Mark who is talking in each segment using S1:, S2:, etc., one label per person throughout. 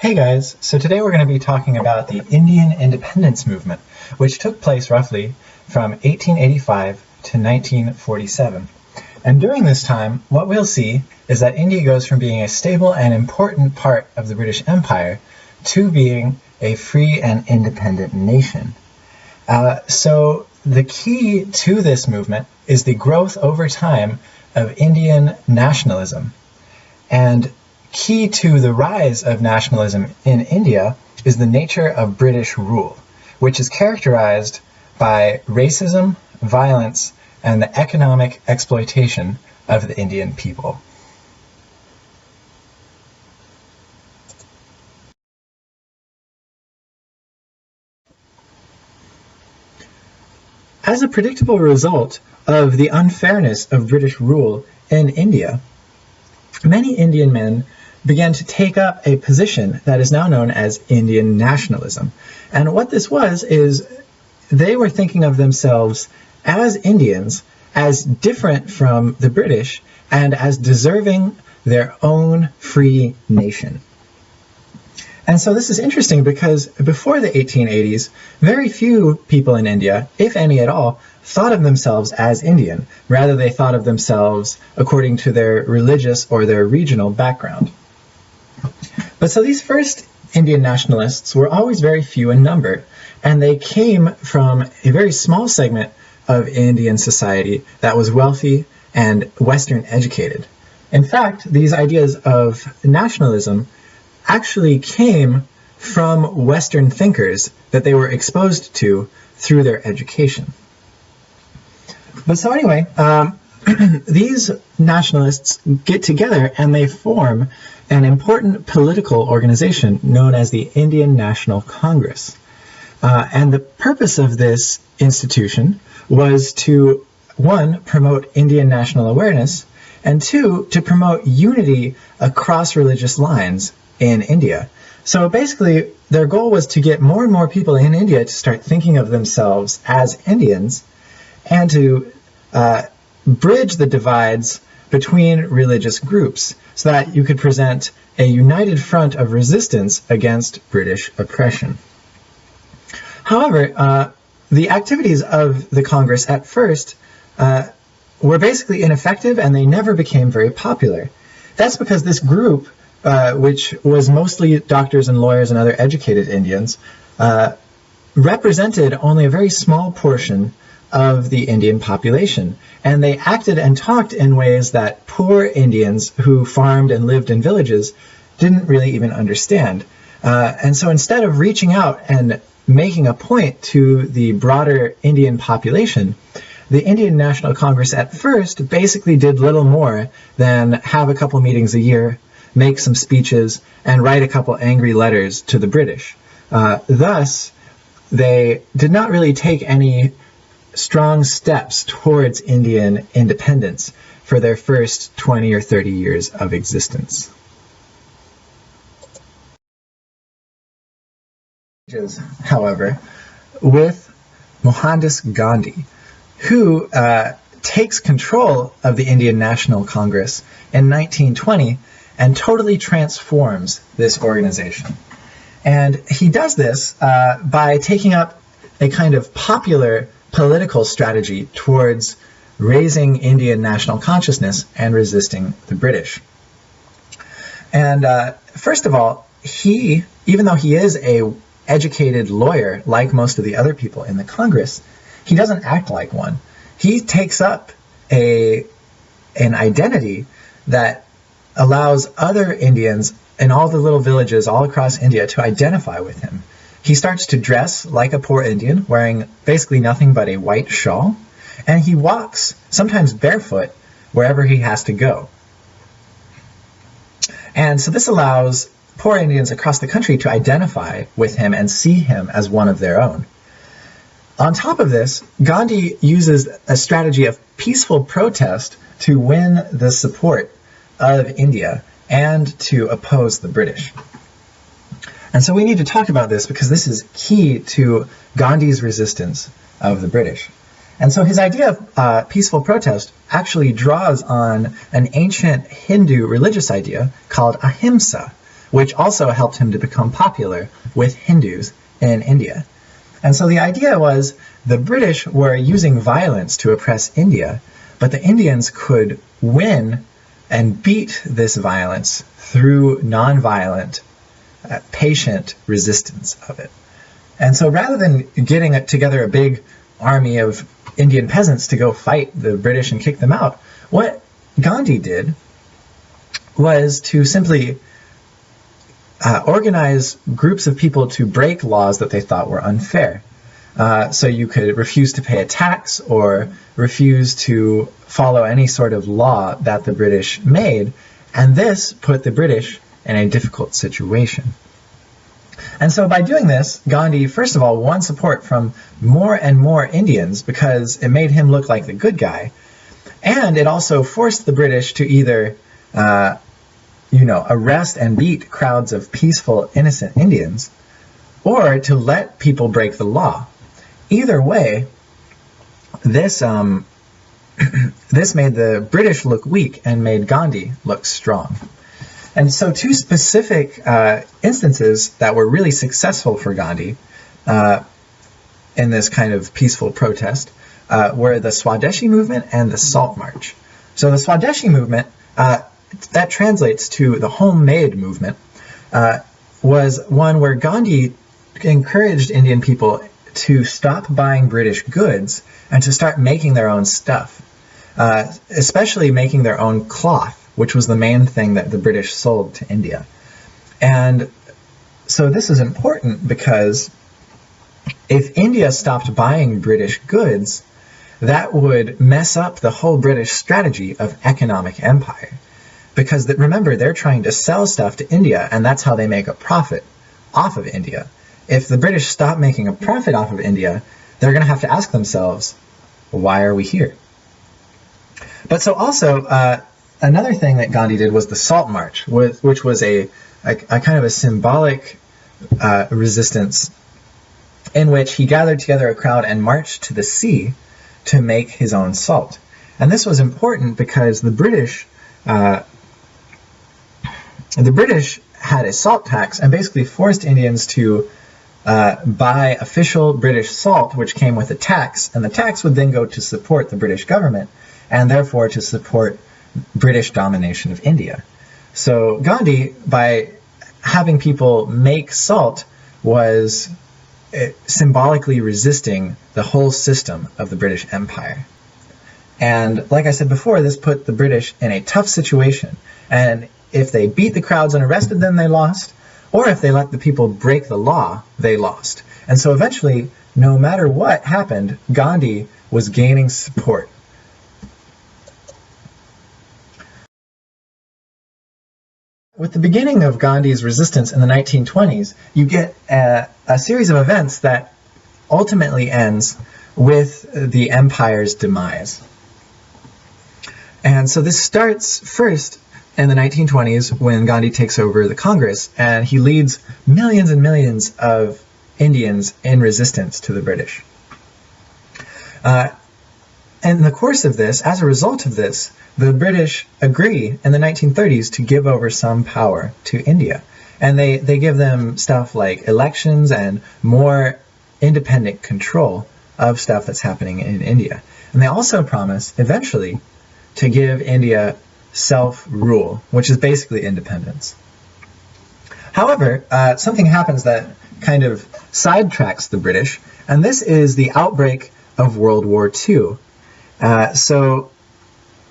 S1: Hey guys, so today we're going to be talking about the Indian independence movement, which took place roughly from 1885 to 1947. And during this time, what we'll see is that India goes from being a stable and important part of the British Empire to being a free and independent nation. So the key to this movement is the growth over time of Indian nationalism. And key to the rise of nationalism in India is the nature of British rule, which is characterized by racism, violence, and the economic exploitation of the Indian people. As a predictable result of the unfairness of British rule in India, many Indian men began to take up a position that is now known as Indian nationalism. And what this was is they were thinking of themselves as Indians, as different from the British, and as deserving their own free nation. And so this is interesting because before the 1880s, very few people in India, if any at all, thought of themselves as Indian. Rather, they thought of themselves according to their religious or their regional background. But so these first Indian nationalists were always very few in number, and they came from a very small segment of Indian society that was wealthy and Western educated. In fact, these ideas of nationalism actually came from Western thinkers that they were exposed to through their education. But so anyway, these nationalists get together and they form an important political organization known as the Indian National Congress. And the purpose of this institution was to, one, promote Indian national awareness, and two, to promote unity across religious lines in India. So basically, their goal was to get more and more people in India to start thinking of themselves as Indians and to bridge the divides between religious groups so that you could present a united front of resistance against British oppression. However, the activities of the Congress at first were basically ineffective and they never became very popular. That's because this group, which was mostly doctors and lawyers and other educated Indians, represented only a very small portion of the Indian population, and they acted and talked in ways that poor Indians who farmed and lived in villages didn't really even understand. And so instead of reaching out and making a point to the broader Indian population, the Indian National Congress at first basically did little more than have a couple meetings a year, make some speeches, and write a couple angry letters to the British. Thus, they did not really take any strong steps towards Indian independence for their first 20 or 30 years of existence. However, with Mohandas Gandhi, who takes control of the Indian National Congress in 1920 and totally transforms this organization. And he does this by taking up a kind of popular political strategy towards raising Indian national consciousness and resisting the British. And first of all, he, even though he is a educated lawyer like most of the other people in the Congress, he doesn't act like one. He takes up an identity that allows other Indians in all the little villages all across India to identify with him. He starts to dress like a poor Indian, wearing basically nothing but a white shawl, and he walks, sometimes barefoot, wherever he has to go. And so this allows poor Indians across the country to identify with him and see him as one of their own. On top of this, Gandhi uses a strategy of peaceful protest to win the support of India and to oppose the British. And so we need to talk about this because this is key to Gandhi's resistance of the British. And so his idea of peaceful protest actually draws on an ancient Hindu religious idea called ahimsa, which also helped him to become popular with Hindus in India. And so the idea was the British were using violence to oppress India, but the Indians could win and beat this violence through nonviolent, patient resistance of it. And so rather than getting together a big army of Indian peasants to go fight the British and kick them out, what Gandhi did was to simply organize groups of people to break laws that they thought were unfair. So you could refuse to pay a tax or refuse to follow any sort of law that the British made, and this put the British in a difficult situation. And so by doing this, Gandhi, first of all, won support from more and more Indians because it made him look like the good guy, and it also forced the British to either arrest and beat crowds of peaceful, innocent Indians, or to let people break the law. Either way, this this made the British look weak and made Gandhi look strong. And so two specific instances that were really successful for Gandhi in this kind of peaceful protest were the Swadeshi movement and the Salt March. So the Swadeshi movement, that translates to the homemade movement, was one where Gandhi encouraged Indian people to stop buying British goods and to start making their own stuff, especially making their own cloth, which was the main thing that the British sold to India. And so this is important because if India stopped buying British goods, that would mess up the whole British strategy of economic empire. Because remember, they're trying to sell stuff to India, and that's how they make a profit off of India. If the British stop making a profit off of India, they're going to have to ask themselves, why are we here? But so also, another thing that Gandhi did was the Salt March, which was a kind of a symbolic resistance in which he gathered together a crowd and marched to the sea to make his own salt. And this was important because the British had a salt tax and basically forced Indians to buy official British salt, which came with a tax, and the tax would then go to support the British government and therefore to support British domination of India. So Gandhi, by having people make salt, was symbolically resisting the whole system of the British Empire. And like I said before, this put the British in a tough situation. And if they beat the crowds and arrested them, they lost. Or if they let the people break the law, they lost. And so eventually, no matter what happened, Gandhi was gaining support. With the beginning of Gandhi's resistance in the 1920s, you get a series of events that ultimately ends with the empire's demise. And so this starts first in the 1920s when Gandhi takes over the Congress, and he leads millions and millions of Indians in resistance to the British. And in the course of this, as a result of this, the British agree in the 1930s to give over some power to India. And they give them stuff like elections and more independent control of stuff that's happening in India. And they also promise, eventually, to give India self-rule, which is basically independence. However, something happens that kind of sidetracks the British, and this is the outbreak of World War II. So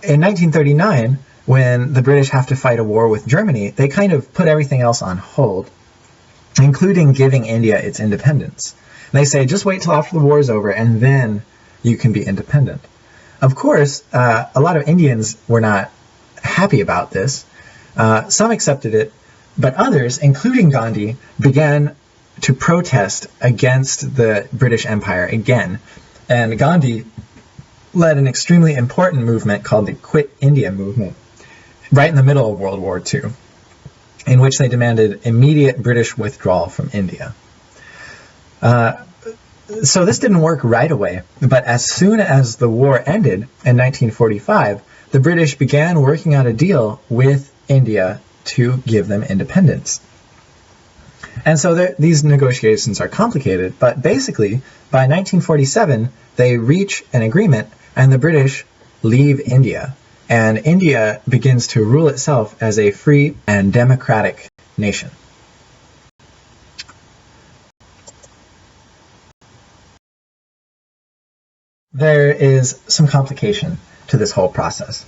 S1: in 1939, when the British have to fight a war with Germany, they kind of put everything else on hold, including giving India its independence. And they say, just wait till after the war is over, and then you can be independent. Of course, a lot of Indians were not happy about this. Some accepted it, but others, including Gandhi, began to protest against the British Empire again. And Gandhi led an extremely important movement called the Quit India movement, right in the middle of World War II, in which they demanded immediate British withdrawal from India. So this didn't work right away, but as soon as the war ended in 1945, the British began working out a deal with India to give them independence. And so these negotiations are complicated, but basically, by 1947, they reach an agreement, and the British leave India, and India begins to rule itself as a free and democratic nation. There is some complication to this whole process.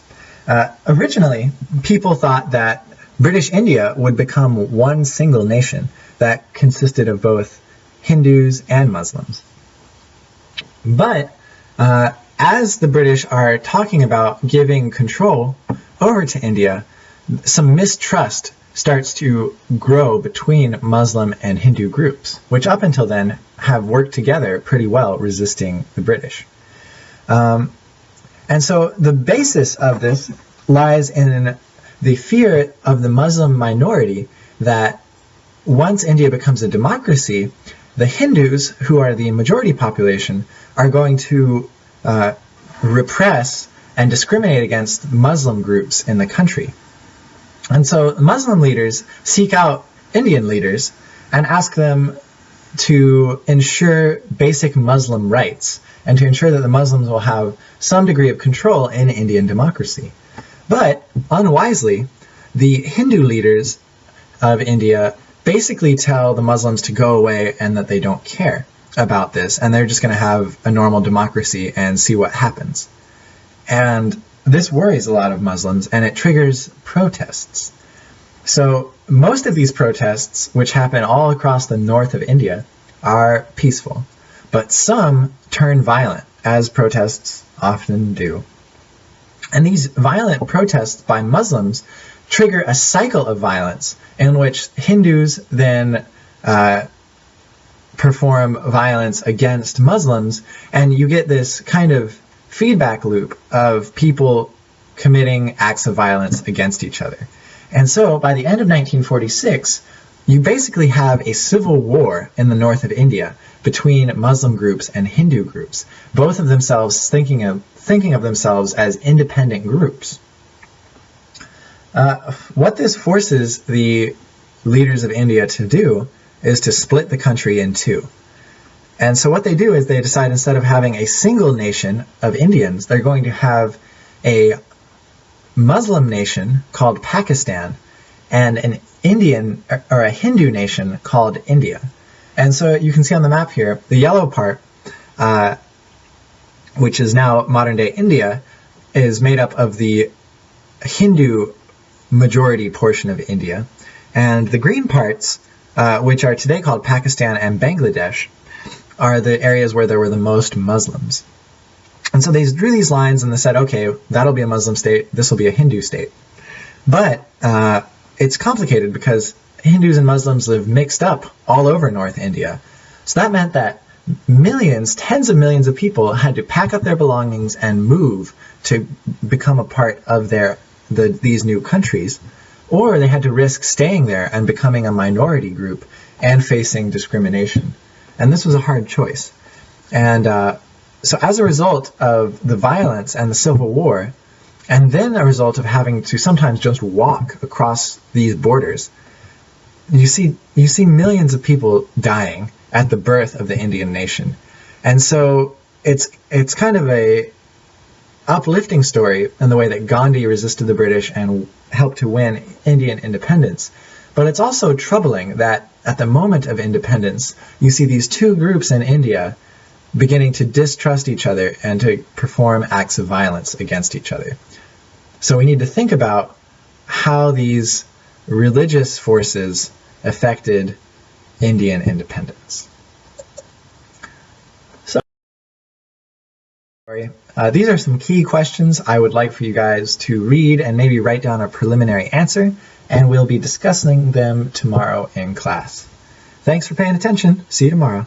S1: Originally, people thought that British India would become one single nation that consisted of both Hindus and Muslims. But as the British are talking about giving control over to India, some mistrust starts to grow between Muslim and Hindu groups, which up until then have worked together pretty well resisting the British. And so the basis of this lies in the fear of the Muslim minority that once India becomes a democracy, the Hindus, who are the majority population, are going to repress and discriminate against Muslim groups in the country. And so Muslim leaders seek out Indian leaders and ask them to ensure basic Muslim rights and to ensure that the Muslims will have some degree of control in Indian democracy. But unwisely, the Hindu leaders of India basically tell the Muslims to go away and that they don't care about this, and they're just going to have a normal democracy and see what happens. And this worries a lot of Muslims, and it triggers protests. So most of these protests, which happen all across the north of India, are peaceful, but some turn violent, as protests often do. And these violent protests by Muslims trigger a cycle of violence in which Hindus then perform violence against Muslims, and you get this kind of feedback loop of people committing acts of violence against each other. And so by the end of 1946, you basically have a civil war in the north of India between Muslim groups and Hindu groups, both of themselves thinking of themselves as independent groups. What this forces the leaders of India to do is to split the country in two. And so what they do is they decide, instead of having a single nation of Indians, they're going to have a Muslim nation called Pakistan and an Indian or a Hindu nation called India. And so you can see on the map here, the yellow part, which is now modern-day India, is made up of the Hindu majority portion of India. And the green parts, which are today called Pakistan and Bangladesh, are the areas where there were the most Muslims. And so they drew these lines and they said, okay, that'll be a Muslim state, this will be a Hindu state. But it's complicated because Hindus and Muslims live mixed up all over North India. So that meant that millions, tens of millions of people had to pack up their belongings and move to become a part of these new countries, or they had to risk staying there and becoming a minority group and facing discrimination. And this was a hard choice. And so as a result of the violence and the Civil War, and then a result of having to sometimes just walk across these borders, you see millions of people dying at the birth of the Indian nation. And so it's kind of a uplifting story in the way that Gandhi resisted the British and helped to win Indian independence. But it's also troubling that at the moment of independence, you see these two groups in India beginning to distrust each other and to perform acts of violence against each other. So we need to think about how these religious forces affected Indian independence. So, these are some key questions I would like for you guys to read and maybe write down a preliminary answer, and we'll be discussing them tomorrow in class. Thanks for paying attention. See you tomorrow.